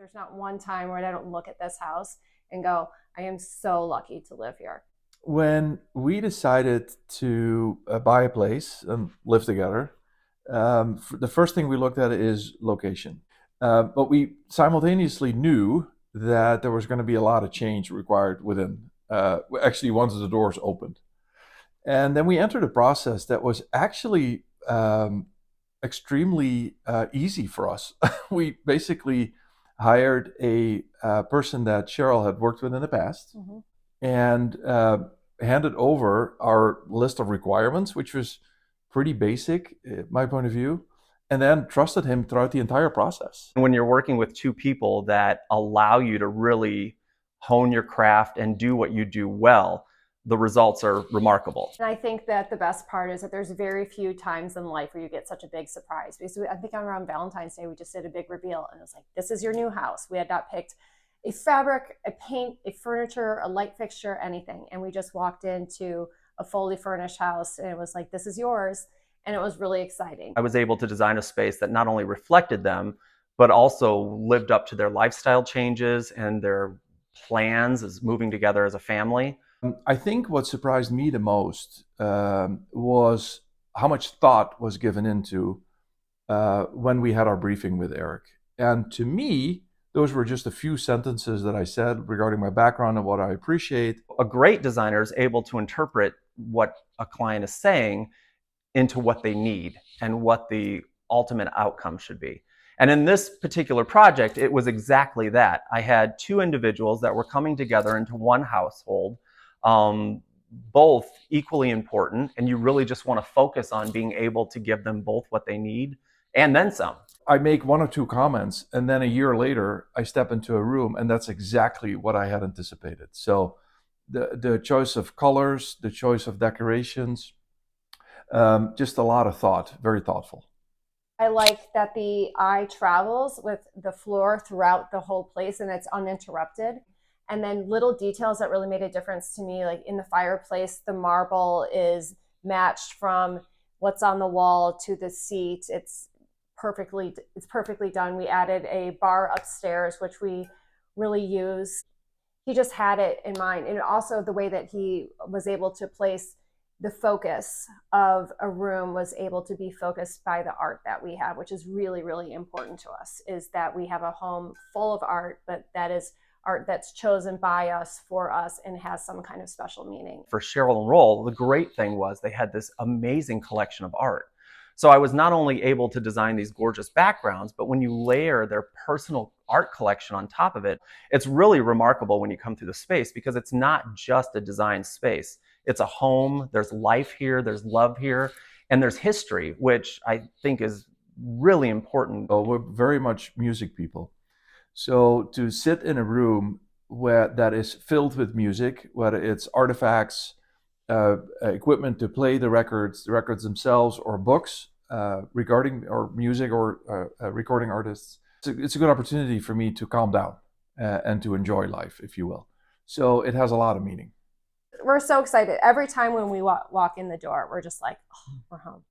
There's not one time where I don't look at this house and go, I am so lucky to live here. When we decided to buy a place and live together, the first thing we looked at is location. But we simultaneously knew that there was going to be a lot of change required within, actually, once the doors opened. And then we entered a process that was actually extremely easy for us. We basically hired a person that Cheryl had worked with in the past, and handed over our list of requirements, which was pretty basic, my point of view, and then trusted him throughout the entire process. When you're working with two people that allow you to really hone your craft and do what you do well, the results are remarkable. And I think that the best part is that there's very few times in life where you get such a big surprise. Because I think around Valentine's Day, we just did a big reveal, and it was like, this is your new house. We had not picked a fabric, a paint, a furniture, a light fixture, anything. And we just walked into a fully furnished house, and it was like, this is yours. And it was really exciting. I was able to design a space that not only reflected them, but also lived up to their lifestyle changes and their plans as moving together as a family. I think what surprised me the most was how much thought was given into when we had our briefing with Erik. And to me, those were just a few sentences that I said regarding my background and what I appreciate. A great designer is able to interpret what a client is saying into what they need and what the ultimate outcome should be. And in this particular project, it was exactly that. I had two individuals that were coming together into one household, both equally important, and you really just want to focus on being able to give them both what they need and then some. I make one or two comments, and then a year later, I step into a room, and that's exactly what I had anticipated. So the choice of colors, the choice of decorations, just a lot of thought, very thoughtful. I like that the eye travels with the floor throughout the whole place, and it's uninterrupted. And then little details that really made a difference to me, like in the fireplace, the marble is matched from what's on the wall to the seat. It's perfectly done. We added a bar upstairs, which we really use. He just had it in mind. And also the way that he was able to place the focus of a room was able to be focused by the art that we have, which is really, really important to us, is that we have a home full of art, but that is art that's chosen by us, for us, and has some kind of special meaning. For Cheryl and Roel, the great thing was they had this amazing collection of art. So I was not only able to design these gorgeous backgrounds, but when you layer their personal art collection on top of it, it's really remarkable when you come through the space, because it's not just a design space. It's a home, there's life here, there's love here, and there's history, which I think is really important. Well, we're very much music people. So to sit in a room that is filled with music, whether it's artifacts, equipment to play the records themselves, or books regarding or music or recording artists, it's a good opportunity for me to calm down and to enjoy life, if you will. So it has a lot of meaning. We're so excited. Every time when we walk in the door, we're just like, oh, we're home.